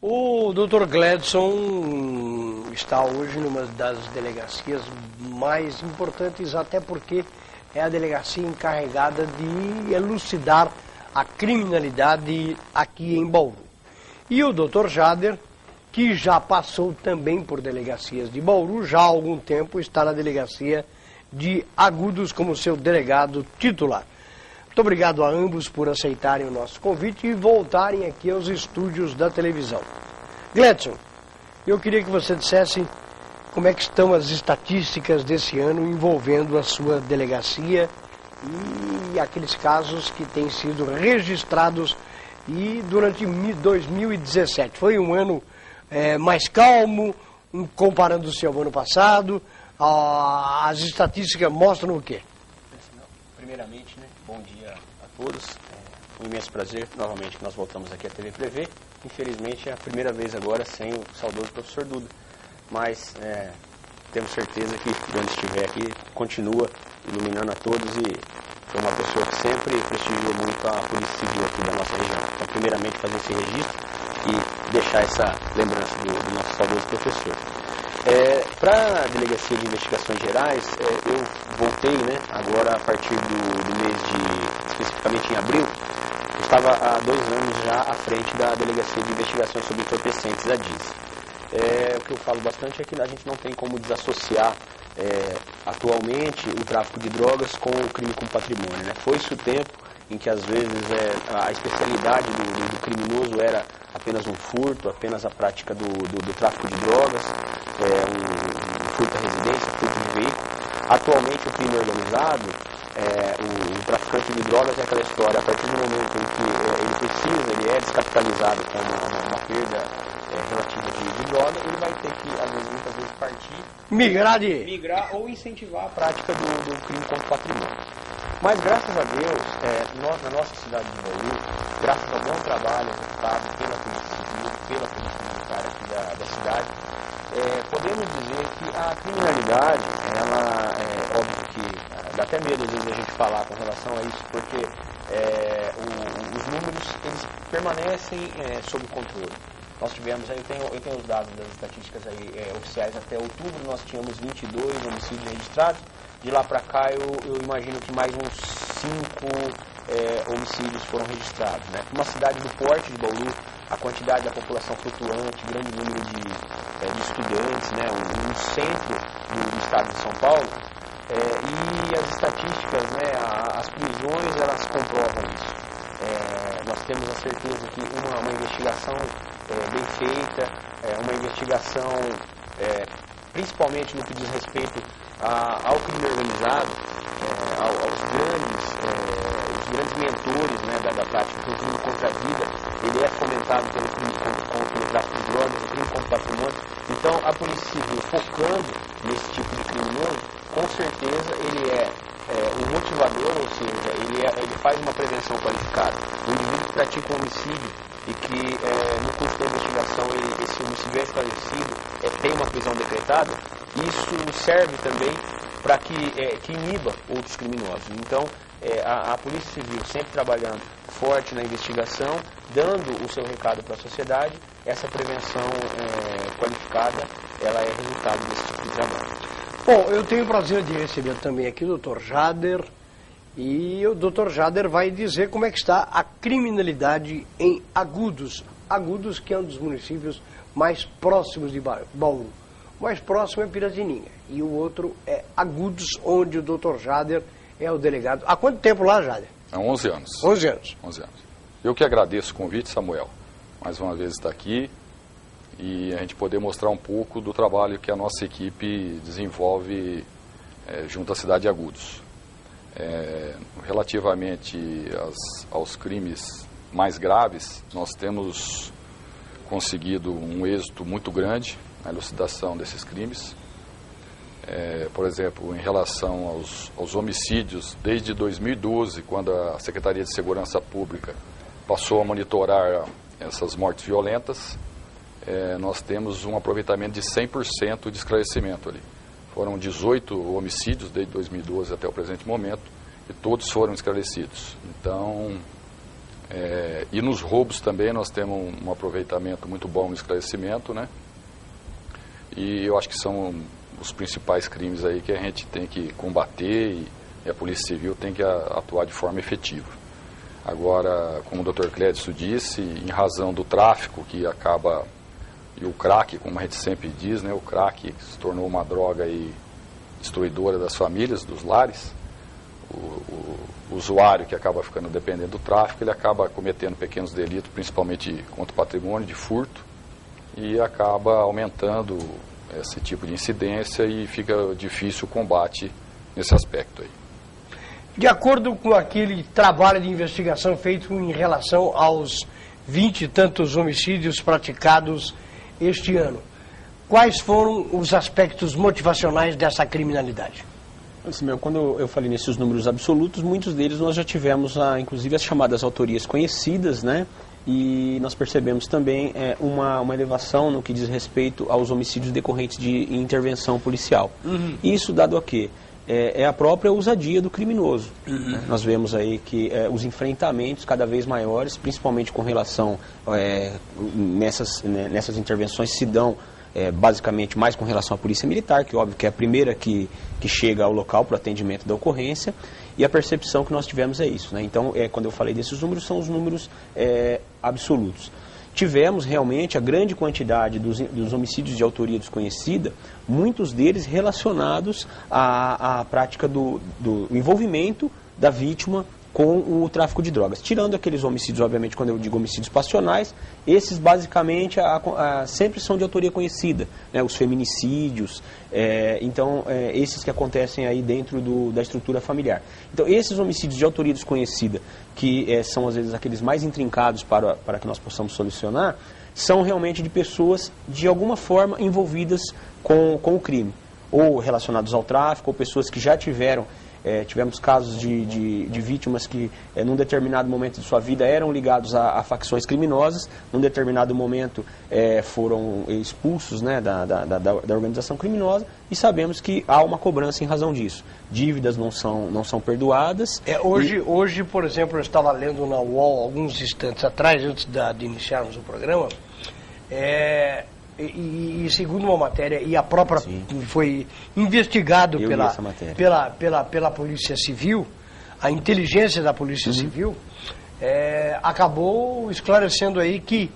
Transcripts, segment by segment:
O Dr. Gledson está hoje numa das delegacias mais importantes, até porque é a delegacia encarregada de elucidar a criminalidade aqui em Bauru. E o Dr. Jader, que já passou também por delegacias de Bauru, já há algum tempo está na delegacia de Agudos como seu delegado titular. Muito obrigado a ambos por aceitarem o nosso convite e voltarem aqui aos estúdios da televisão. Gledson, eu queria que você dissesse como é que estão as estatísticas desse ano envolvendo a sua delegacia e aqueles casos que têm sido registrados e durante 2017. Foi um ano mais calmo, comparando-se ao ano passado. As estatísticas mostram o quê? Primeiramente, bom dia a todos. Um imenso prazer, novamente, que nós voltamos aqui à TV Prevê. Infelizmente, é a primeira vez agora sem o saudoso professor Duda. Mas temos certeza que, onde estiver aqui, continua iluminando a todos e foi uma pessoa que sempre prestigiou muito a Polícia Civil aqui da nossa região. Então, primeiramente, fazer esse registro e deixar essa lembrança do nosso saudoso professor. Para a Delegacia de Investigações Gerais, eu voltei, agora a partir do mês de, especificamente em abril, eu estava há 2 anos já à frente da Delegacia de Investigações sobre Entorpecentes, a DIS. O que eu falo bastante é que a gente não tem como desassociar atualmente o tráfico de drogas com o crime com patrimônio. Foi-se o tempo em que às vezes a especialidade do criminoso era apenas um furto, apenas a prática do tráfico de drogas, um furto à residência, furto de veículo. Atualmente o crime organizado, o traficante de drogas é aquela história, a partir do momento em que ele é descapitalizado com uma perda relativa de droga, ele vai ter que, muitas vezes, partir, migrar ou incentivar a prática do crime contra o patrimônio. Mas, graças a Deus, nós, na nossa cidade de Bauru, graças ao bom trabalho executado pela Polícia Civil, pela Polícia Militar aqui da cidade, podemos dizer que a criminalidade, ela é óbvio que dá até medo às vezes a gente falar com relação a isso, porque os números eles permanecem sob controle. Nós tivemos, eu tenho os dados das estatísticas oficiais, até outubro nós tínhamos 22 homicídios registrados. De lá para cá eu imagino que mais uns 5 homicídios foram registrados. Uma cidade do porte de Bauru, a quantidade da população flutuante, grande número de estudantes, um centro do estado de São Paulo, e as estatísticas, as prisões, elas comprovam isso. Nós temos a certeza que uma investigação bem feita, uma investigação principalmente no que diz respeito ao crime organizado, aos grandes mentores da prática do crime contra a vida, ele é fomentado pelo crime contra o tráfico de drogas, o crime contra o patrimônio. Então, a Polícia Civil, focando nesse tipo de criminoso, com certeza ele é um motivador, ou seja, ele faz uma prevenção qualificada. O indivíduo que pratica um homicídio e que no curso da investigação esse homicídio é esclarecido, tem uma prisão decretada, isso serve também para que iniba outros criminosos. Então, a Polícia Civil sempre trabalhando forte na investigação, dando o seu recado para a sociedade, essa prevenção qualificada, ela é resultado desse tipo de trabalho. Bom, eu tenho o prazer de receber também aqui o Dr. Jader, e o Dr. Jader vai dizer como é que está a criminalidade em Agudos. Agudos, que é um dos municípios mais próximos de Bauru. O mais próximo é Piratininga e o outro é Agudos, onde o Dr. Jader é o delegado. Há quanto tempo lá, Jader? Há 11 anos. 11 anos. 11 anos. Eu que agradeço o convite, Samuel. Mais uma vez estar aqui e a gente poder mostrar um pouco do trabalho que a nossa equipe desenvolve junto à cidade de Agudos. Relativamente aos crimes mais graves, nós temos conseguido um êxito muito grande na elucidação desses crimes. Por exemplo, em relação aos homicídios, desde 2012, quando a Secretaria de Segurança Pública passou a monitorar essas mortes violentas, nós temos um aproveitamento de 100% de esclarecimento ali. Foram 18 homicídios desde 2012 até o presente momento e todos foram esclarecidos. Então, E nos roubos também nós temos um aproveitamento muito bom no esclarecimento, né? E eu acho que são os principais crimes aí que a gente tem que combater e a Polícia Civil tem que atuar de forma efetiva. Agora, como o Dr. Clédio disse, em razão do tráfico que acaba, e o crack, como a gente sempre diz, né? O crack se tornou uma droga aí destruidora das famílias, dos lares. O usuário que acaba ficando dependente do tráfico, ele acaba cometendo pequenos delitos, principalmente contra o patrimônio, de furto, e acaba aumentando esse tipo de incidência e fica difícil o combate nesse aspecto aí. De acordo com aquele trabalho de investigação feito em relação aos 20 e tantos homicídios praticados este ano, quais foram os aspectos motivacionais dessa criminalidade? Quando eu falei nesses números absolutos, muitos deles nós já tivemos, inclusive, as chamadas autorias conhecidas, né? E nós percebemos também uma elevação no que diz respeito aos homicídios decorrentes de intervenção policial. Isso dado a quê? É a própria ousadia do criminoso. Né? Nós vemos aí que os enfrentamentos cada vez maiores, principalmente com relação nessas intervenções, se dão basicamente mais com relação à polícia militar, que óbvio que é a primeira que chega ao local para o atendimento da ocorrência, e a percepção que nós tivemos é isso. Né? Então, quando eu falei desses números, são os números absolutos. Tivemos realmente a grande quantidade dos homicídios de autoria desconhecida, muitos deles relacionados à prática do envolvimento da vítima com o tráfico de drogas. Tirando aqueles homicídios, obviamente, quando eu digo homicídios passionais, esses basicamente sempre são de autoria conhecida, né? Os feminicídios, esses que acontecem aí dentro da estrutura familiar. Então, esses homicídios de autoria desconhecida, que são às vezes aqueles mais intrincados para que nós possamos solucionar, são realmente de pessoas de alguma forma envolvidas com o crime, ou relacionados ao tráfico, ou pessoas que já tivemos casos de vítimas que, num determinado momento de sua vida, eram ligados a facções criminosas, num determinado momento foram expulsos, né, da organização criminosa, e sabemos que há uma cobrança em razão disso. Dívidas não são perdoadas. Hoje, por exemplo, eu estava lendo na UOL alguns instantes atrás, antes de iniciarmos o programa, e segundo uma matéria, e a própria foi investigado pela Polícia Civil, a inteligência da Polícia Civil, acabou esclarecendo aí que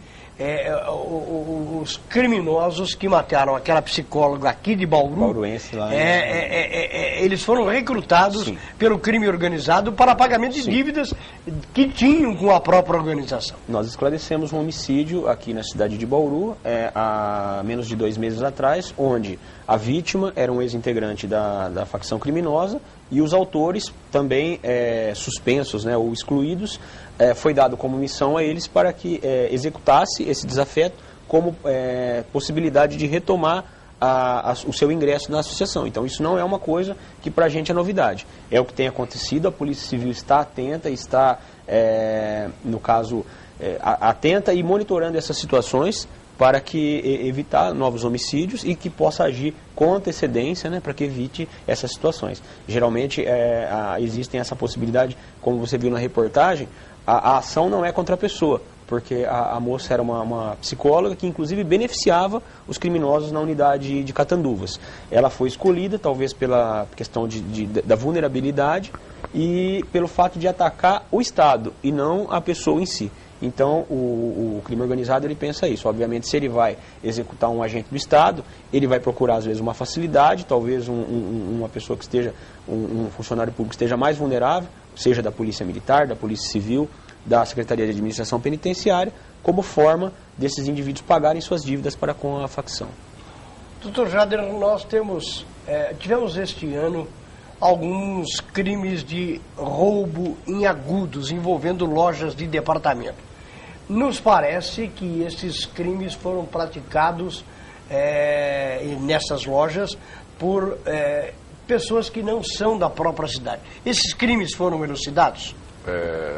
os criminosos que mataram aquela psicóloga aqui de Bauru, Bauruense lá, eles foram recrutados pelo crime organizado para pagamento de dívidas que tinham com a própria organização. Nós esclarecemos um homicídio aqui na cidade de Bauru, há menos de 2 meses atrás, onde a vítima era um ex-integrante da facção criminosa e os autores também suspensos, né, ou excluídos, foi dado como missão a eles para que executasse esse desafeto como possibilidade de retomar o seu ingresso na associação. Então isso não é uma coisa que para a gente é novidade. É o que tem acontecido, a Polícia Civil está atenta, está, no caso, atenta e monitorando essas situações para que evitar novos homicídios e que possa agir com antecedência, né, para que evite essas situações. Geralmente existem essa possibilidade, como você viu na reportagem, a ação não é contra a pessoa, porque a moça era uma psicóloga que inclusive beneficiava os criminosos na unidade de Catanduvas. Ela foi escolhida talvez pela questão da vulnerabilidade e pelo fato de atacar o Estado e não a pessoa em si. Então, o crime organizado, ele pensa isso. Obviamente, se ele vai executar um agente do Estado, ele vai procurar, às vezes, uma facilidade, talvez uma pessoa que esteja, um funcionário público que esteja mais vulnerável, seja da Polícia Militar, da Polícia Civil, da Secretaria de Administração Penitenciária, como forma desses indivíduos pagarem suas dívidas para com a facção. Dr. Jader, nós tivemos este ano alguns crimes de roubo em agudos envolvendo lojas de departamento. Nos parece que esses crimes foram praticados nessas lojas por pessoas que não são da própria cidade. Esses crimes foram elucidados?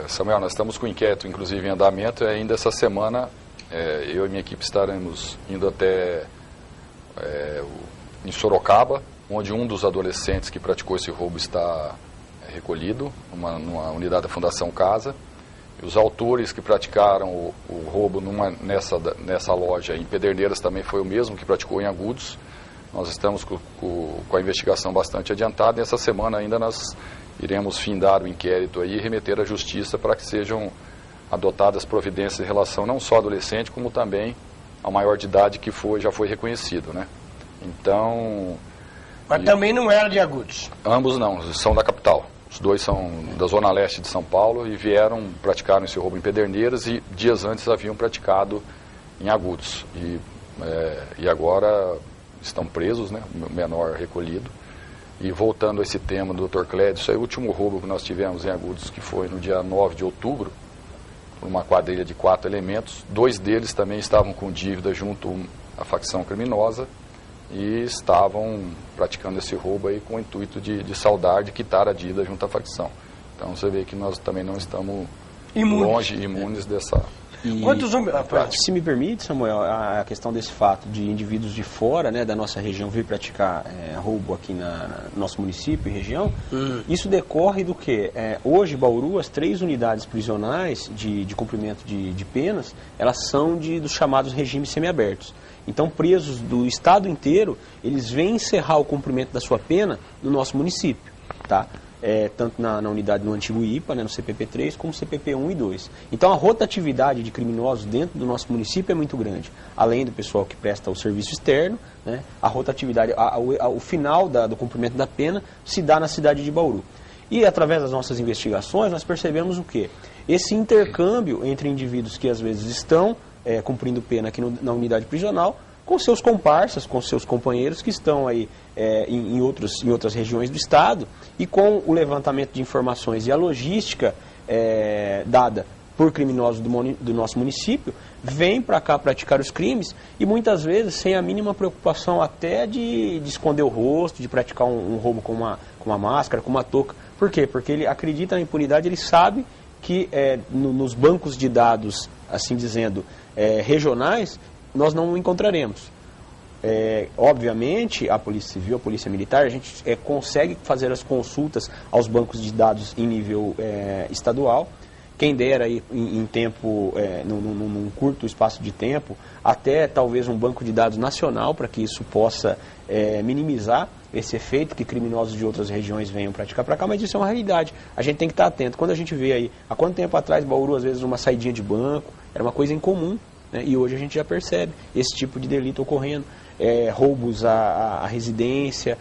Samuel, nós estamos com o inquérito, inclusive, em andamento, e ainda essa semana eu e minha equipe estaremos indo até em Sorocaba, onde um dos adolescentes que praticou esse roubo está recolhido numa unidade da Fundação Casa, Os autores que praticaram o roubo nessa loja em Pederneiras também foi o mesmo que praticou em Agudos. Nós estamos com a investigação bastante adiantada e essa semana ainda nós iremos findar o inquérito aí e remeter à justiça para que sejam adotadas providências em relação não só ao adolescente, como também ao maior de idade que já foi reconhecido, né? Então... Mas também não era de Agudos? Ambos não, são da capital. Os dois são da zona leste de São Paulo e praticaram esse roubo em Pederneiras e dias antes haviam praticado em Agudos. E agora estão presos, né? O menor recolhido. E voltando a esse tema do Dr. Clédio, isso é o último roubo que nós tivemos em Agudos, que foi no dia 9 de outubro, por uma quadrilha de 4 elementos. 2 deles também estavam com dívida junto à facção criminosa e estavam praticando esse roubo aí com o intuito de saldar, de quitar a dívida junto à facção. Então você vê que nós também não estamos imunes dessa... Quantos homens? Se me permite, Samuel, a questão desse fato de indivíduos de fora, né, da nossa região vir praticar roubo aqui no nosso município e região, isso decorre do que? Hoje, Bauru, as 3 unidades prisionais de cumprimento de penas, elas são dos chamados regimes semiabertos. Então, presos do estado inteiro, eles vêm encerrar o cumprimento da sua pena no nosso município, tá? Tanto na unidade no antigo IPA, né, no CPP3, como CPP 1 e 2. Então a rotatividade de criminosos dentro do nosso município é muito grande. Além do pessoal que presta o serviço externo, né, a rotatividade, o final do cumprimento da pena se dá na cidade de Bauru. E através das nossas investigações nós percebemos o quê? Esse intercâmbio entre indivíduos que às vezes estão cumprindo pena aqui na unidade prisional, com seus comparsas, com seus companheiros que estão aí em outras regiões do estado, e com o levantamento de informações e a logística dada por criminosos do nosso município, vêm para cá praticar os crimes e muitas vezes sem a mínima preocupação até de esconder o rosto, de praticar um roubo com uma máscara, com uma touca. Por quê? Porque ele acredita na impunidade, ele sabe que nos bancos de dados, assim dizendo, regionais, nós não o encontraremos. Obviamente, a Polícia Civil, a Polícia Militar, a gente consegue fazer as consultas aos bancos de dados em nível estadual. Quem dera aí em tempo, num curto espaço de tempo, até talvez um banco de dados nacional, para que isso possa minimizar esse efeito que criminosos de outras regiões venham praticar para cá, mas isso é uma realidade. A gente tem que estar atento. Quando a gente vê aí, há quanto tempo atrás, Bauru, às vezes, uma saidinha de banco, era uma coisa incomum, né? E hoje a gente já percebe esse tipo de delito ocorrendo. Roubos à residência,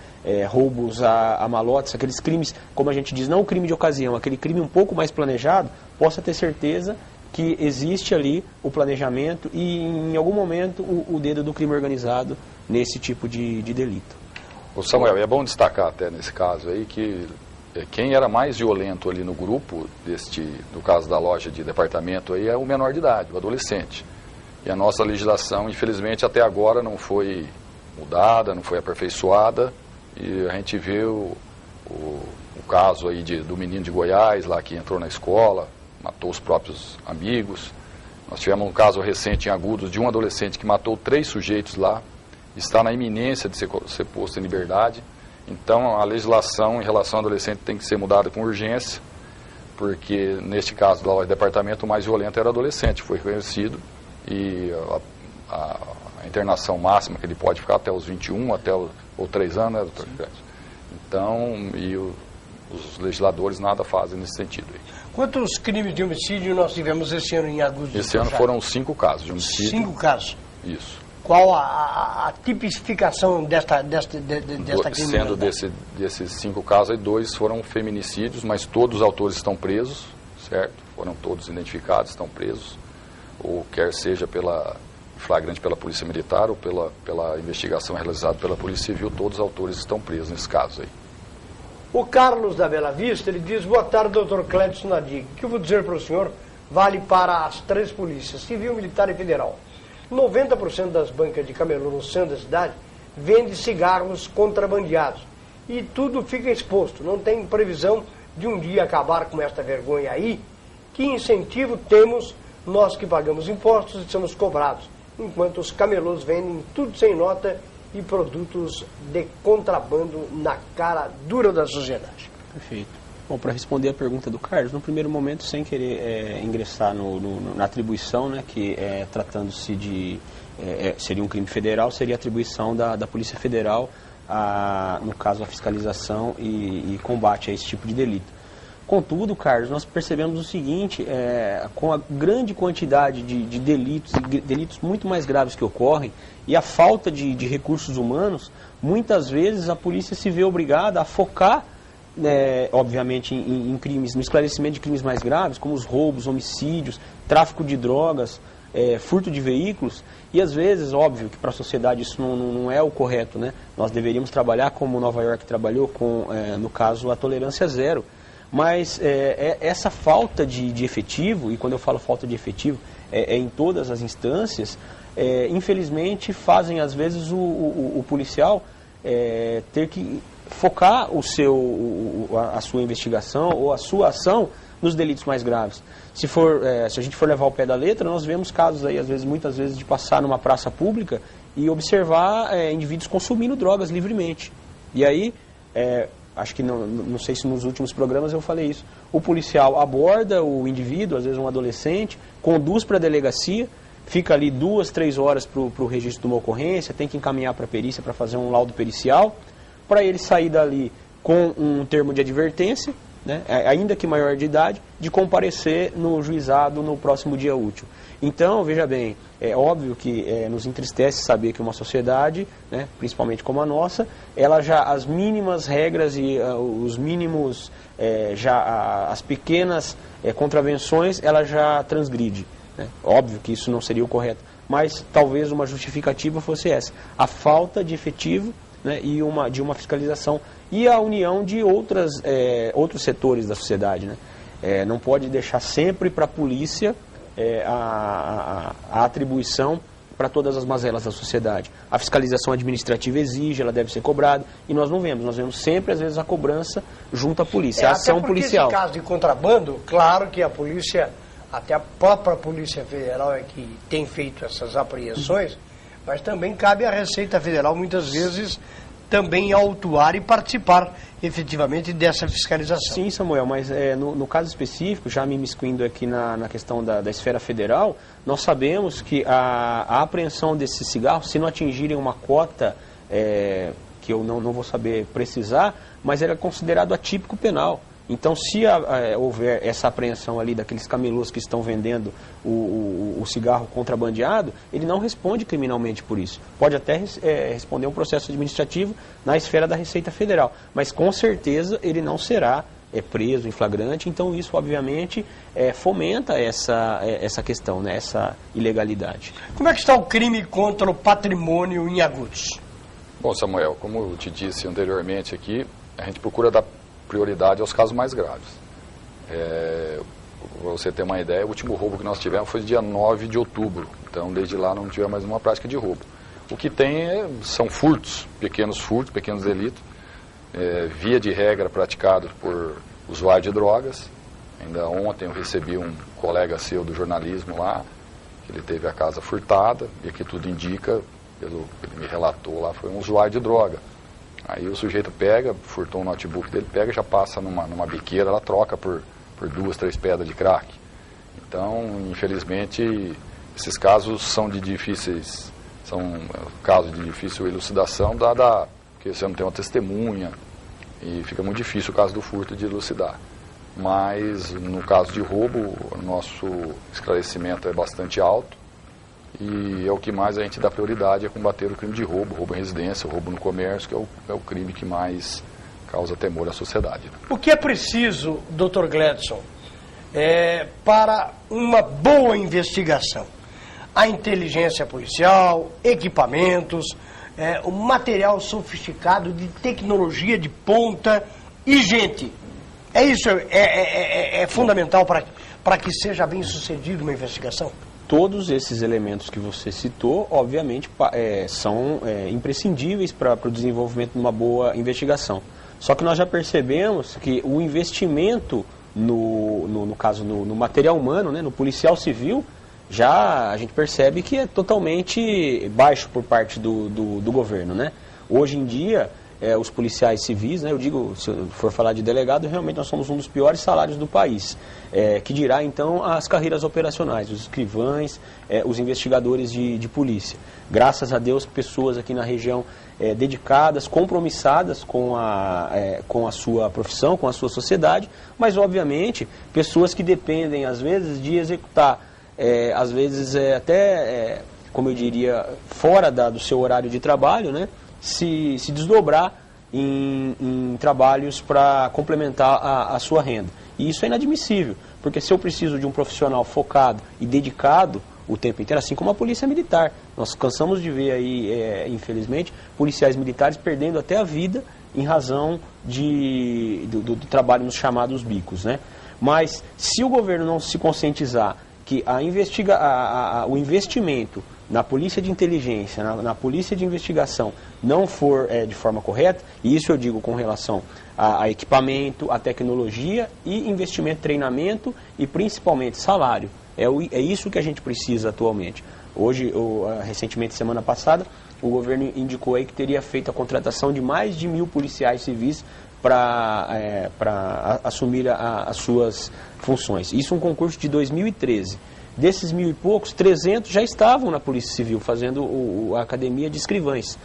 roubos a malotes, aqueles crimes, como a gente diz, não o crime de ocasião, aquele crime um pouco mais planejado, possa ter certeza que existe ali o planejamento e em algum momento o dedo do crime organizado nesse tipo de delito. Ô Samuel, é bom destacar até nesse caso aí que quem era mais violento ali no grupo, no caso da loja de departamento, aí é o menor de idade, o adolescente. E a nossa legislação, infelizmente, até agora não foi mudada, não foi aperfeiçoada. E a gente vê o caso aí do menino de Goiás, lá que entrou na escola, matou os próprios amigos. Nós tivemos um caso recente em Agudos de um adolescente que matou 3 sujeitos lá. Está na iminência de ser posto em liberdade. Então, a legislação em relação ao adolescente tem que ser mudada com urgência, porque, neste caso da loja de departamento, o mais violento era o adolescente, foi reconhecido. E a internação máxima que ele pode ficar até os 21, ou 3 anos, né, doutor? Então, os legisladores nada fazem nesse sentido. Quantos crimes de homicídio nós tivemos esse ano em Agudos? Esse ano foram 5 casos de homicídio. 5 casos? Isso. Qual a tipificação desta criminalidade? Sendo desses 5 casos, aí 2 foram feminicídios, mas todos os autores estão presos, certo? Foram todos identificados, estão presos. Ou quer seja flagrante pela Polícia Militar ou pela investigação realizada pela Polícia Civil, todos os autores estão presos nesse caso aí. O Carlos da Bela Vista, ele diz: boa tarde, doutor Clédio Nadig. O que eu vou dizer para o senhor vale para as 3 polícias, civil, militar e federal. 90% das bancas de camelô no centro da cidade vende cigarros contrabandeados. E tudo fica exposto. Não tem previsão de um dia acabar com esta vergonha aí. Que incentivo temos nós que pagamos impostos e somos cobrados, enquanto os camelôs vendem tudo sem nota e produtos de contrabando na cara dura da sociedade? Perfeito. Bom, para responder a pergunta do Carlos, no primeiro momento, sem querer ingressar na atribuição, né, que tratando-se de... seria um crime federal, seria a atribuição da Polícia Federal, no caso, a fiscalização e combate a esse tipo de delito. Contudo, Carlos, nós percebemos o seguinte, com a grande quantidade de delitos, e delitos muito mais graves que ocorrem, e a falta de recursos humanos, muitas vezes a polícia se vê obrigada a focar, obviamente, em crimes, no esclarecimento de crimes mais graves, como os roubos, homicídios, tráfico de drogas, furto de veículos, e às vezes, óbvio que para a sociedade isso não é o correto, né? Nós deveríamos trabalhar como Nova York trabalhou com, no caso, a tolerância zero. Mas essa falta de efetivo, e quando eu falo falta de efetivo, em todas as instâncias, infelizmente fazem às vezes o policial ter que focar a sua investigação ou a sua ação nos delitos mais graves. Se a gente for levar ao pé da letra, nós vemos casos aí, muitas vezes, de passar numa praça pública e observar indivíduos consumindo drogas livremente. E aí, acho que não sei se nos últimos programas eu falei isso, o policial aborda o indivíduo, às vezes um adolescente, conduz para a delegacia, fica ali 2, 3 horas para o registro de uma ocorrência, tem que encaminhar para a perícia para fazer um laudo pericial, para ele sair dali com um termo de advertência, né, ainda que maior de idade, de comparecer no juizado no próximo dia útil. Então, veja bem, é óbvio que nos entristece saber que uma sociedade, né, principalmente como a nossa, ela já, as mínimas regras e os mínimos, as pequenas contravenções, ela já transgride. Né? Óbvio que isso não seria o correto, mas talvez uma justificativa fosse essa, a falta de efetivo, né, e de uma fiscalização e a união de outros setores da sociedade. Né? Não pode deixar sempre para a polícia a atribuição para todas as mazelas da sociedade. A fiscalização administrativa exige, ela deve ser cobrada, e nós vemos sempre, às vezes, a cobrança junto à polícia, a ação policial. Em caso de contrabando, claro que a polícia, até a própria Polícia Federal é que tem feito essas apreensões, mas também cabe à Receita Federal, muitas vezes, também autuar e participar efetivamente dessa fiscalização. Sim, Samuel, mas no caso específico, já me imiscuindo aqui na questão da esfera federal, nós sabemos que a apreensão desses cigarros, se não atingirem uma cota, que eu não vou saber precisar, mas ele é considerado atípico penal. Então, se houver essa apreensão ali daqueles camelôs que estão vendendo o cigarro contrabandeado, ele não responde criminalmente por isso. Pode até responder um processo administrativo na esfera da Receita Federal, mas com certeza ele não será preso em flagrante. Então, isso obviamente fomenta essa questão, né, essa ilegalidade. Como é que está o crime contra o patrimônio em Agudos? Bom, Samuel, como eu te disse anteriormente aqui, a gente procura dar prioridade aos casos mais graves. Para você ter uma ideia, o último roubo que nós tivemos foi dia 9 de outubro. Então, desde lá não tivemos mais uma prática de roubo. O que tem são furtos, pequenos delitos, via de regra praticados por usuário de drogas. Ainda ontem eu recebi um colega seu do jornalismo lá, que ele teve a casa furtada, e aqui tudo indica, pelo que ele me relatou lá, foi um usuário de droga. Aí o sujeito pega, furtou um notebook dele, pega e já passa numa biqueira, ela troca por 2, 3 pedras de crack. Então, infelizmente, esses casos são casos de difícil elucidação, porque você não tem uma testemunha, e fica muito difícil o caso do furto de elucidar. Mas, no caso de roubo, o nosso esclarecimento é bastante alto, e é o que mais a gente dá prioridade, é combater o crime de roubo em residência, roubo no comércio, que é o crime que mais causa temor à sociedade. Né? O que é preciso, Dr. Gladson, para uma boa investigação? A inteligência policial, equipamentos, o material sofisticado de tecnologia de ponta e gente. Isso é fundamental para que seja bem sucedida uma investigação? Todos esses elementos que você citou, obviamente, são imprescindíveis para o desenvolvimento de uma boa investigação. Só que nós já percebemos que o investimento, no caso, no material humano, né, no policial civil, já a gente percebe que é totalmente baixo por parte do governo. Né? Hoje em dia, os policiais civis, né? Eu digo, se eu for falar de delegado, realmente nós somos um dos piores salários do país, que dirá então as carreiras operacionais, os escrivães, os investigadores de polícia. Graças a Deus, pessoas aqui na região dedicadas, compromissadas com a sua profissão, com a sua sociedade, mas obviamente pessoas que dependem às vezes de executar, às vezes como eu diria, fora do seu horário de trabalho, né? Se desdobrar em trabalhos para complementar a sua renda. E isso é inadmissível, porque se eu preciso de um profissional focado e dedicado o tempo inteiro, assim como a polícia militar. Nós cansamos de ver aí, infelizmente, policiais militares perdendo até a vida em razão do trabalho nos chamados bicos, né? Mas se o governo não se conscientizar que o investimento na polícia de inteligência, na polícia de investigação, não for de forma correta, e isso eu digo com relação a equipamento, a tecnologia e investimento, treinamento e principalmente salário. É isso que a gente precisa atualmente. Hoje, recentemente, semana passada, o governo indicou aí que teria feito a contratação de mais de 1.000 policiais civis para assumir as suas funções. Isso é um concurso de 2013. Desses 1.000 e poucos, 300 já estavam na Polícia Civil, fazendo a academia de escrivães.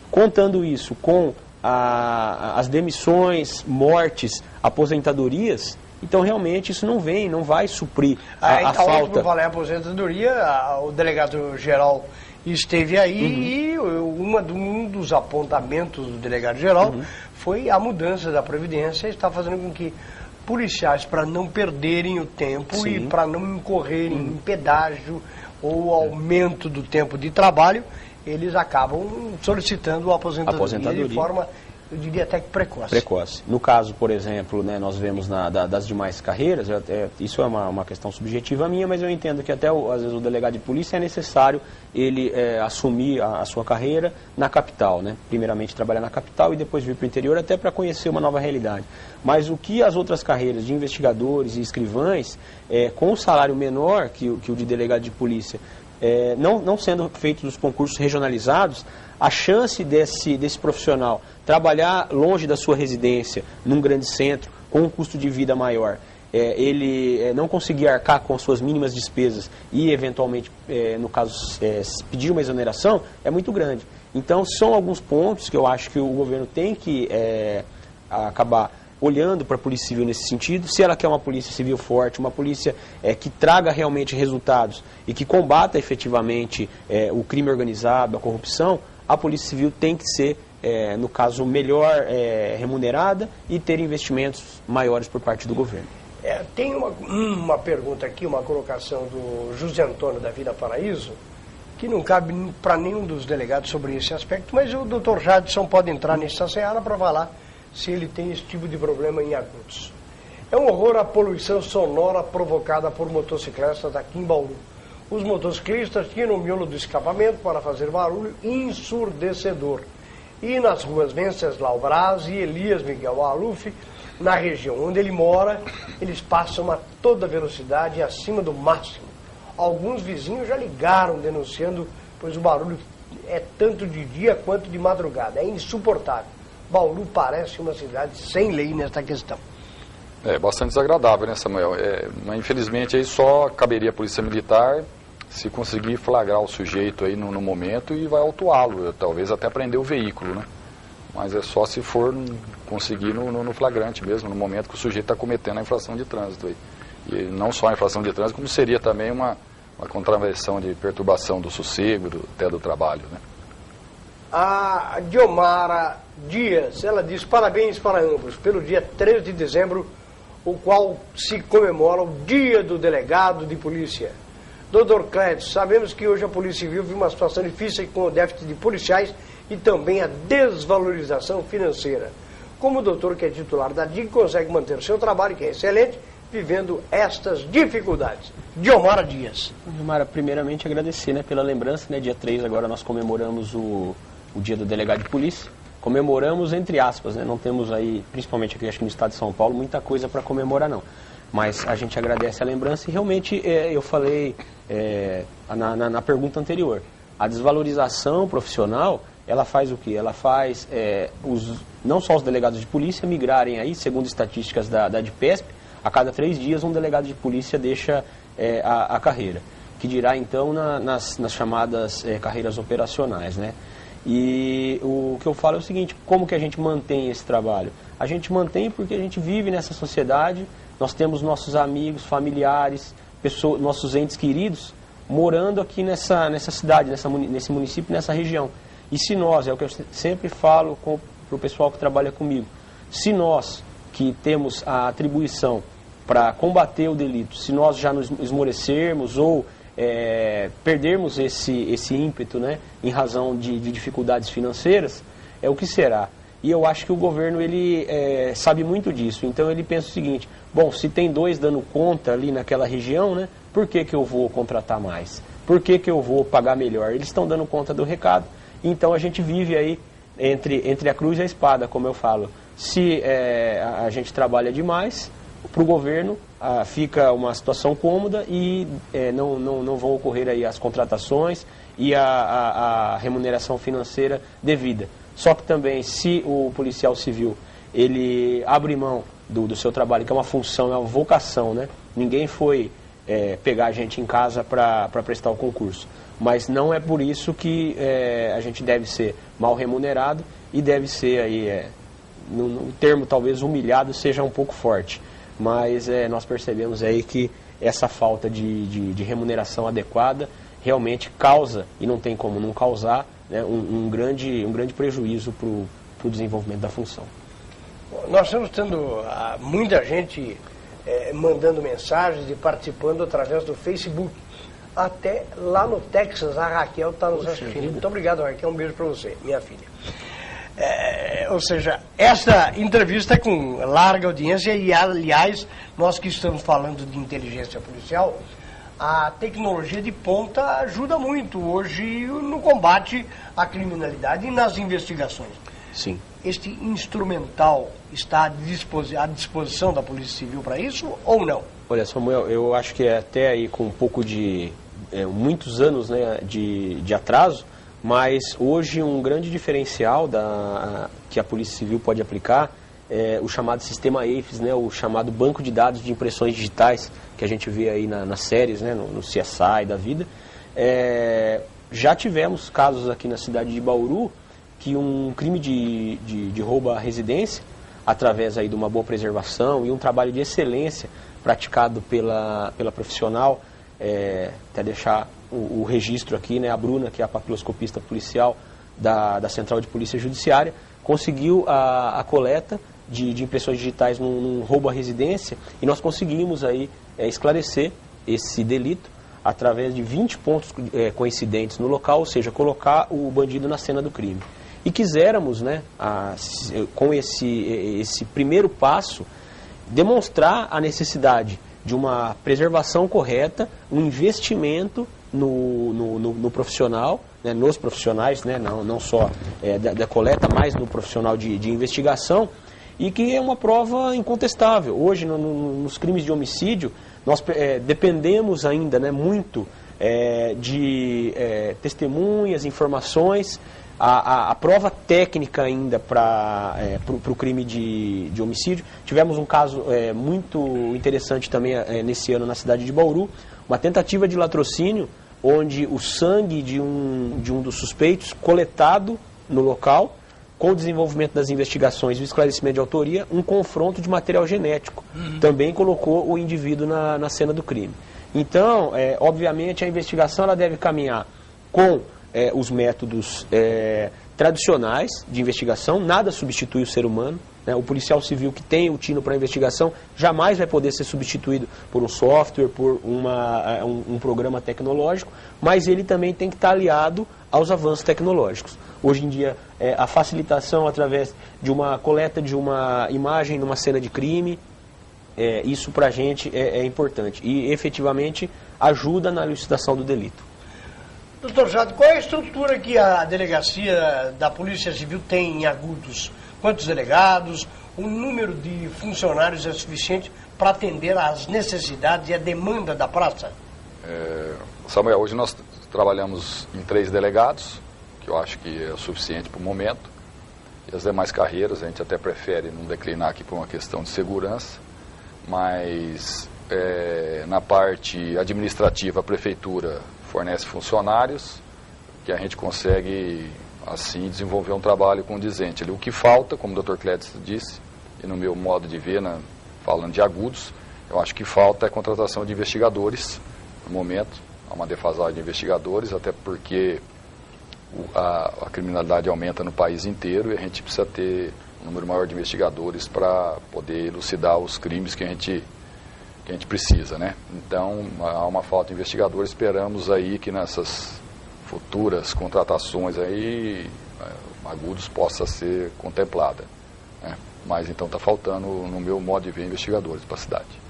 Contando isso com as demissões, mortes, aposentadorias, então realmente isso não vai suprir a falta. Por falar em aposentadoria, o delegado-geral esteve aí e um dos apontamentos do delegado-geral foi a mudança da Previdência, está fazendo com que policiais, para não perderem o tempo e para não incorrerem em pedágio ou aumento do tempo de trabalho, eles acabam solicitando a aposentadoria de forma, eu diria até que precoce. No caso, por exemplo, né, nós vemos das demais carreiras, isso é uma questão subjetiva minha, mas eu entendo que até às vezes o delegado de polícia é necessário ele assumir a sua carreira na capital, né? Primeiramente trabalhar na capital e depois vir para o interior até para conhecer uma nova realidade. Mas o que as outras carreiras de investigadores e escrivães, com um salário menor que o de delegado de polícia, não sendo feitos os concursos regionalizados, a chance desse profissional trabalhar longe da sua residência, num grande centro, com um custo de vida maior, ele não conseguir arcar com suas mínimas despesas e, eventualmente, no caso, pedir uma exoneração, é muito grande. Então, são alguns pontos que eu acho que o governo tem que acabar olhando para a Polícia Civil nesse sentido. Se ela quer uma Polícia Civil forte, uma polícia que traga realmente resultados e que combata efetivamente o crime organizado, a corrupção, a Polícia Civil tem que ser, no caso, melhor remunerada e ter investimentos maiores por parte do governo. Tem uma pergunta aqui, uma colocação do José Antônio da Vida Paraíso, que não cabe para nenhum dos delegados sobre esse aspecto, mas o doutor Jadson pode entrar nessa seara para falar se ele tem esse tipo de problema em Agudos. É um horror a poluição sonora provocada por motociclistas aqui em Bauru. Os motociclistas tiram o miolo do escapamento para fazer barulho ensurdecedor. E nas ruas Venceslau Braz e Elias Miguel Aluf, na região onde ele mora, eles passam a toda velocidade acima do máximo. Alguns vizinhos já ligaram denunciando, pois o barulho é tanto de dia quanto de madrugada. É insuportável. Bauru parece uma cidade sem lei nesta questão. É bastante desagradável, né, Samuel? Mas infelizmente aí só caberia a Polícia Militar se conseguir flagrar o sujeito aí no momento e vai autuá-lo, talvez até prender o veículo, né? Mas é só se for conseguir no flagrante mesmo, no momento que o sujeito está cometendo a infração de trânsito aí. E não só a infração de trânsito, como seria também uma contravenção de perturbação do sossego, até do trabalho, né? A Diomara Dias, ela diz: parabéns para ambos pelo dia 3 de dezembro, o qual se comemora o Dia do Delegado de Polícia. Doutor Clédio, sabemos que hoje a Polícia Civil vive uma situação difícil com o déficit de policiais e também a desvalorização financeira. Como o doutor, que é titular da DIG, consegue manter o seu trabalho, que é excelente, vivendo estas dificuldades? Diomara Dias. Diomara, primeiramente agradecer, né, pela lembrança, né? Dia 3 agora nós comemoramos o Dia do Delegado de Polícia. Comemoramos entre aspas, né? Não temos aí, principalmente aqui acho que no estado de São Paulo, muita coisa para comemorar não. Mas a gente agradece a lembrança e realmente eu falei na pergunta anterior, a desvalorização profissional ela faz o quê? Ela faz não só os delegados de polícia migrarem aí, segundo estatísticas da DIPESP, a cada 3 dias um delegado de polícia deixa a carreira, que dirá então nas chamadas carreiras operacionais, né? E o que eu falo é o seguinte: como que a gente mantém esse trabalho? A gente mantém porque a gente vive nessa sociedade, nós temos nossos amigos, familiares, nossos entes queridos morando aqui nessa cidade, nesse município, nessa região. E se nós, é o que eu sempre falo para o pessoal que trabalha comigo, se nós que temos a atribuição para combater o delito, se nós já nos esmorecermos ou perdermos esse ímpeto, né, em razão de dificuldades financeiras, o que será? E eu acho que o governo ele sabe muito disso. Então ele pensa o seguinte: bom, se tem 2 dando conta ali naquela região, né, por que eu vou contratar mais? Por que eu vou pagar melhor? Eles estão dando conta do recado. Então a gente vive aí entre a cruz e a espada, como eu falo. Se a gente trabalha demais, para o governo fica uma situação cômoda e não vão ocorrer aí as contratações e a remuneração financeira devida. Só que também, se o policial civil ele abre mão do seu trabalho, que é uma função, é uma vocação, né? Ninguém foi pegar a gente em casa para prestar o concurso. Mas não é por isso que a gente deve ser mal remunerado e deve ser aí, no termo talvez humilhado seja um pouco forte. Mas nós percebemos aí que essa falta de remuneração adequada realmente causa, e não tem como não causar, né, um grande prejuízo para o desenvolvimento da função. Nós estamos tendo muita gente mandando mensagens e participando através do Facebook. Até lá no Texas, a Raquel está nos assistindo. Muito obrigado, Raquel. Um beijo para você, minha filha. Ou seja, essa entrevista é com larga audiência e, aliás, nós que estamos falando de inteligência policial, a tecnologia de ponta ajuda muito hoje no combate à criminalidade e nas investigações. Sim. Este instrumental está à disposição da Polícia Civil para isso ou não? Olha, Samuel, eu acho que até aí com um pouco de muitos anos, né, de atraso, mas hoje um grande diferencial que a Polícia Civil pode aplicar é o chamado sistema AFIS, né, o chamado Banco de Dados de Impressões Digitais, que a gente vê aí nas séries, né, no CSI da vida. Já tivemos casos aqui na cidade de Bauru que um crime de roubo à residência, através aí de uma boa preservação e um trabalho de excelência praticado pela profissional, até deixar o registro aqui, né, a Bruna, que é a papiloscopista policial da Central de Polícia Judiciária, conseguiu a coleta de impressões digitais num roubo à residência, e nós conseguimos aí esclarecer esse delito através de 20 pontos coincidentes no local, ou seja, colocar o bandido na cena do crime. E quiséramos, né, com esse primeiro passo, demonstrar a necessidade de uma preservação correta, um investimento no profissional, né, nos profissionais, né, não só da coleta, mas no profissional de investigação, e que é uma prova incontestável. Hoje, nos crimes de homicídio, nós dependemos ainda, né, muito de testemunhas, informações. A prova técnica ainda para o crime de homicídio. Tivemos um caso muito interessante também nesse ano na cidade de Bauru, uma tentativa de latrocínio, onde o sangue de um dos suspeitos, coletado no local, com o desenvolvimento das investigações e o esclarecimento de autoria, um confronto de material genético. Também colocou o indivíduo na cena do crime. Então, obviamente, a investigação ela deve caminhar com os métodos tradicionais de investigação. Nada substitui o ser humano, né? O policial civil que tem o tino para investigação jamais vai poder ser substituído por um software, por um programa tecnológico, mas ele também tem que estar aliado aos avanços tecnológicos. Hoje em dia, a facilitação através de uma coleta de uma imagem numa cena de crime, isso para a gente é importante e efetivamente ajuda na elucidação do delito. Doutor Jade, qual é a estrutura que a delegacia da Polícia Civil tem em Agudos? Quantos delegados? O número de funcionários é suficiente para atender às necessidades e à demanda da praça? Samuel, hoje nós trabalhamos em 3 delegados, que eu acho que é o suficiente para o momento. E as demais carreiras, a gente até prefere não declinar aqui por uma questão de segurança, mas na parte administrativa a prefeitura fornece funcionários que a gente consegue assim desenvolver um trabalho condizente. O que falta, como o Dr. Clédson disse, e no meu modo de ver, falando de agudos, eu acho que falta a contratação de investigadores. No momento, há uma defasagem de investigadores, até porque a criminalidade aumenta no país inteiro e a gente precisa ter um número maior de investigadores para poder elucidar os crimes que a gente precisa, né? Então, há uma falta de investigadores. Esperamos aí que nessas futuras contratações aí, agudos possa ser contemplada, né? Mas então está faltando, no meu modo de ver, investigadores para a cidade.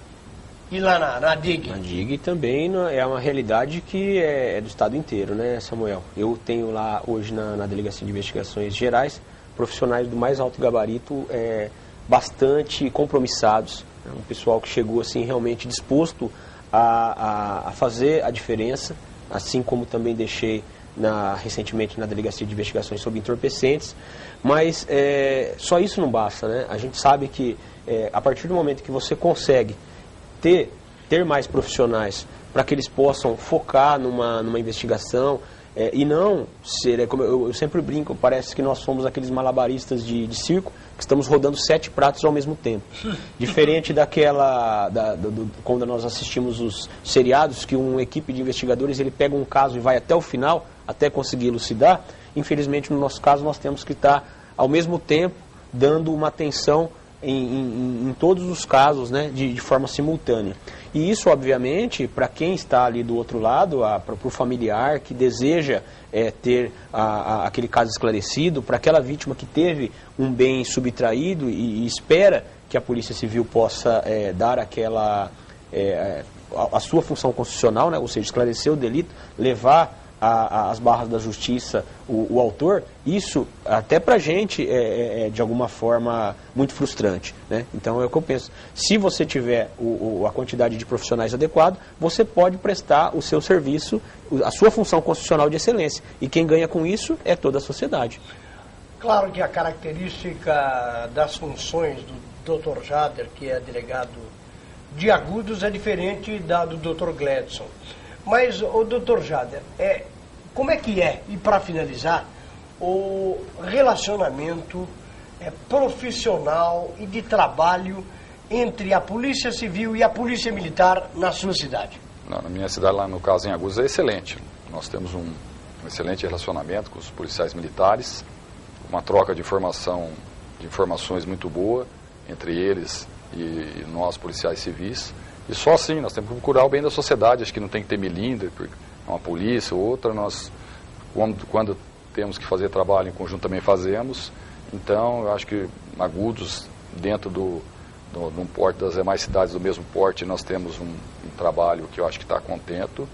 E lá na DIG? A DIG também é uma realidade que é do estado inteiro, né, Samuel? Eu tenho lá hoje na Delegacia de Investigações Gerais profissionais do mais alto gabarito, bastante compromissados, né? Um pessoal que chegou assim realmente disposto a fazer a diferença, assim como também deixei recentemente na Delegacia de Investigações sobre Entorpecentes, mas só isso não basta, né? A gente sabe que a partir do momento que você consegue ter mais profissionais para que eles possam focar numa investigação e não ser, como eu sempre brinco, parece que nós somos aqueles malabaristas de circo que estamos rodando 7 pratos ao mesmo tempo. Diferente quando nós assistimos os seriados, que uma equipe de investigadores ele pega um caso e vai até o final, até conseguir elucidar. Infelizmente, no nosso caso, nós temos que estar ao mesmo tempo dando uma atenção em todos os casos, né, de forma simultânea. E isso, obviamente, para quem está ali do outro lado, para o familiar que deseja ter aquele caso esclarecido, para aquela vítima que teve um bem subtraído e espera que a Polícia Civil possa dar a sua função constitucional, né, ou seja, esclarecer o delito, levar às barras da justiça o autor, isso até pra gente é de alguma forma muito frustrante, né? Então é o que eu penso, se você tiver a quantidade de profissionais adequado, você pode prestar o seu serviço, a sua função constitucional de excelência, e quem ganha com isso é toda a sociedade. Claro que a característica das funções do Dr. Jader, que é delegado de agudos, é diferente da do Dr. Gledson. Mas, o Dr. Jader, como é que e para finalizar, o relacionamento profissional e de trabalho entre a Polícia Civil e a Polícia Militar na sua cidade? Na minha cidade, lá no caso em Agudos, é excelente. Nós temos um excelente relacionamento com os policiais militares, uma troca de informações muito boa entre eles e nós, policiais civis. E só assim, nós temos que procurar o bem da sociedade, acho que não tem que ter melindre, uma polícia ou outra, nós, quando temos que fazer trabalho em conjunto, também fazemos. Então, eu acho que Agudos, dentro de um porte das demais cidades do mesmo porte, nós temos um trabalho que eu acho que está contento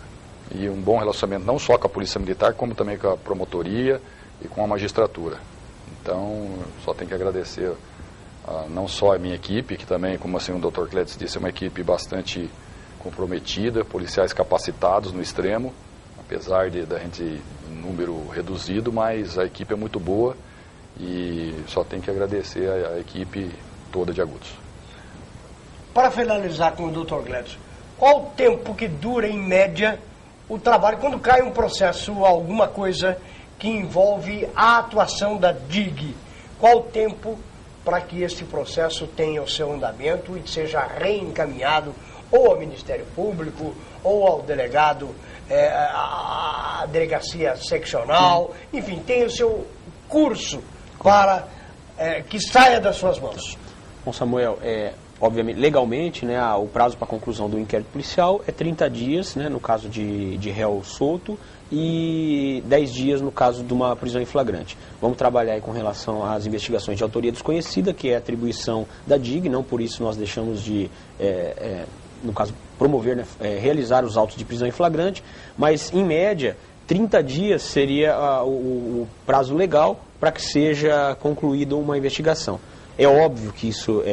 e um bom relacionamento, não só com a Polícia Militar, como também com a promotoria e com a magistratura. Então, só tenho que agradecer não só a minha equipe, que também, como assim o Dr. Clédson disse, é uma equipe bastante comprometida, policiais capacitados no extremo, apesar da gente número reduzido, mas a equipe é muito boa e só tenho que agradecer a equipe toda de Agudos. Para finalizar com o Dr. Gledson, qual o tempo que dura, em média, o trabalho, quando cai um processo, alguma coisa que envolve a atuação da DIG? Qual o tempo para que esse processo tenha o seu andamento e seja reencaminhado ou ao Ministério Público, ou ao delegado, à delegacia seccional, enfim, tenha o seu curso para que saia das suas mãos? Bom, Samuel, obviamente, legalmente, né, o prazo para a conclusão do inquérito policial é 30 dias, né, no caso de réu solto, e 10 dias no caso de uma prisão em flagrante. Vamos trabalhar aí com relação às investigações de autoria desconhecida, que é a atribuição da DIG, não por isso nós deixamos de, no caso, promover, né, realizar os autos de prisão em flagrante, mas em média 30 dias seria o prazo legal para que seja concluída uma investigação. É óbvio que isso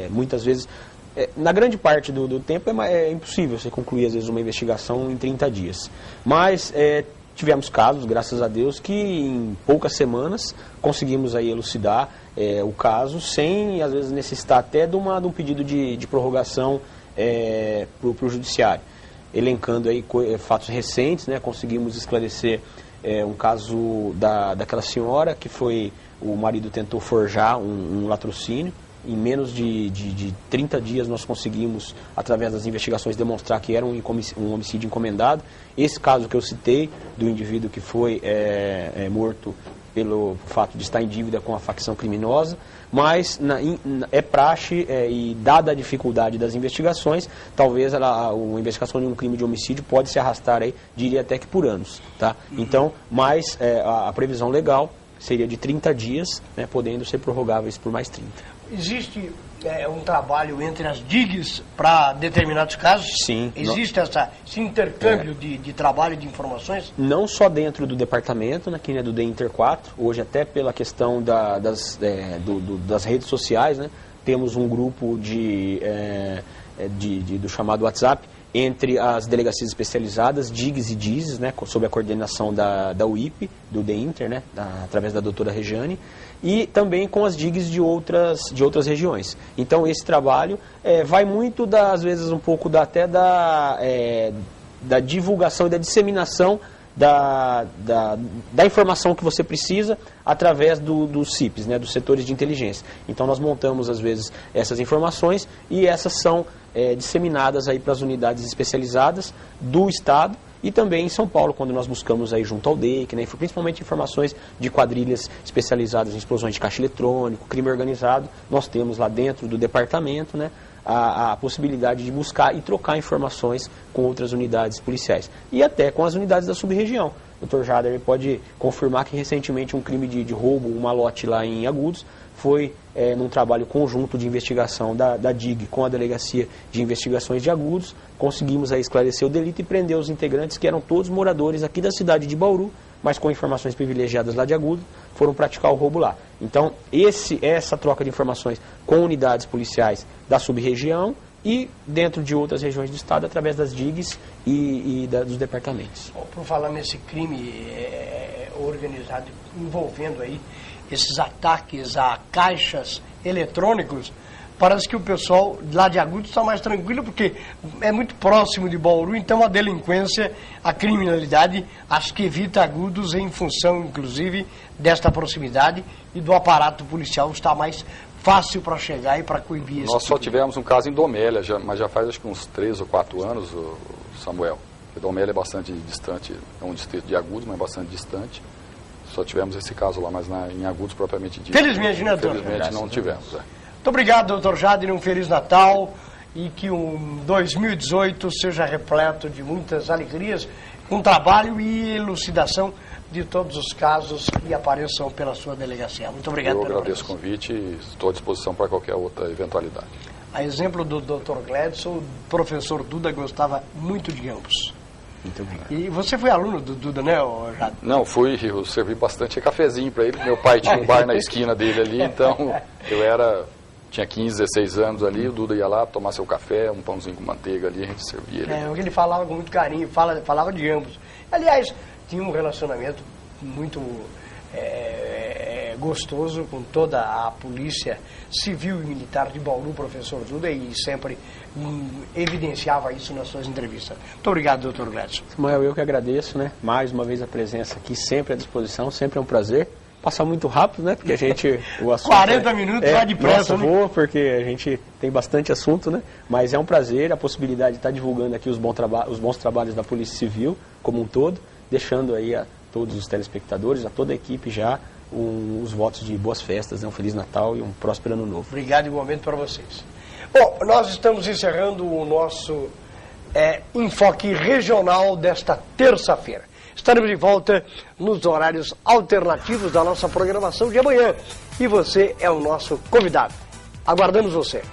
muitas vezes, na grande parte do tempo é impossível você concluir às vezes uma investigação em 30 dias. Mas tivemos casos, graças a Deus, que em poucas semanas conseguimos aí elucidar o caso, sem às vezes necessitar até de um pedido de prorrogação para o judiciário. Elencando aí fatos recentes, né, conseguimos esclarecer um caso daquela senhora que o marido tentou forjar um latrocínio. Em menos de 30 dias nós conseguimos, através das investigações, demonstrar que era um homicídio encomendado. Esse caso que eu citei, do indivíduo que foi morto pelo fato de estar em dívida com a facção criminosa, mas é praxe e dada a dificuldade das investigações, talvez a investigação de um crime de homicídio pode se arrastar aí, diria até que por anos. Tá? Então, mas a previsão legal seria de 30 dias, né, podendo ser prorrogáveis por mais 30. Existe um trabalho entre as DIGs para determinados casos? Sim. Existe esse intercâmbio de trabalho, de informações? Não só dentro do departamento, né, que é do DEINTER 4, hoje até pela questão das redes sociais, né, temos um grupo do chamado WhatsApp, entre as delegacias especializadas, DIGs e DISs, né, sob a coordenação da UIP, do DEINTER, né, através da doutora Rejane, e também com as DIGs de outras regiões. Então esse trabalho vai muito, às vezes, um pouco até da divulgação e da disseminação da informação que você precisa através dos CIPs, né, dos setores de inteligência. Então nós montamos, às vezes, essas informações e essas são disseminadas aí para as unidades especializadas do Estado e também em São Paulo, quando nós buscamos aí junto ao DEIC, né, principalmente informações de quadrilhas especializadas em explosões de caixa eletrônico, crime organizado. Nós temos lá dentro do departamento, né, a possibilidade de buscar e trocar informações com outras unidades policiais e até com as unidades da sub-região. O Dr. Jader pode confirmar que recentemente um crime de roubo, um malote lá em Agudos, foi num trabalho conjunto de investigação da DIG com a Delegacia de Investigações de Agudos, conseguimos aí esclarecer o delito e prender os integrantes que eram todos moradores aqui da cidade de Bauru, mas com informações privilegiadas lá de Agudos, foram praticar o roubo lá. Então, essa troca de informações com unidades policiais da sub-região e dentro de outras regiões do estado, através das DIGs e dos departamentos. Por falar nesse crime organizado envolvendo aí esses ataques a caixas eletrônicos, parece que o pessoal lá de Agudos está mais tranquilo, porque é muito próximo de Bauru, então a delinquência, a criminalidade, acho que evita Agudos em função, inclusive, desta proximidade e do aparato policial estar mais fácil para chegar e para coibir esse Nós só tivemos um caso em Domélia, mas já faz acho que uns 3 ou 4 anos, Samuel. Domélia é bastante distante, é um distrito de Agudos, mas bastante distante. Só tivemos esse caso lá, mas em Agudos propriamente dito. Felizmente, né, doutor? Felizmente não tivemos. Muito obrigado, doutor Jader, um Feliz Natal e que um 2018 seja repleto de muitas alegrias, com trabalho e elucidação de todos os casos que apareçam pela sua delegacia. Muito obrigado. Eu agradeço o convite e estou à disposição para qualquer outra eventualidade. A exemplo do Dr. Gladson, o professor Duda gostava muito de ambos. Muito obrigado. E você foi aluno do Duda, né, Jader? Não, eu servi bastante cafezinho para ele. Meu pai tinha um bar na esquina dele ali, então tinha 15, 16 anos ali, o Duda ia lá tomar seu café, um pãozinho com manteiga ali, a gente servia ele. Ele falava com muito carinho, falava de ambos. Aliás, tinha um relacionamento muito gostoso com toda a polícia civil e militar de Bauru, o professor Duda, e sempre evidenciava isso nas suas entrevistas. Muito obrigado, doutor Gladson. Samuel, eu que agradeço, né? Mais uma vez a presença aqui, sempre à disposição, sempre é um prazer. Passar muito rápido, né? Porque o assunto 40 minutos lá depressa, né? Voa, porque a gente tem bastante assunto, né? Mas é um prazer a possibilidade de estar divulgando aqui os bons trabalhos da Polícia Civil como um todo, deixando aí a todos os telespectadores, a toda a equipe já, os votos de boas festas, né? Um Feliz Natal e um próspero Ano Novo. Obrigado igualmente para vocês. Bom, nós estamos encerrando o nosso enfoque regional desta terça-feira. Estaremos de volta nos horários alternativos da nossa programação de amanhã. E você é o nosso convidado. Aguardamos você.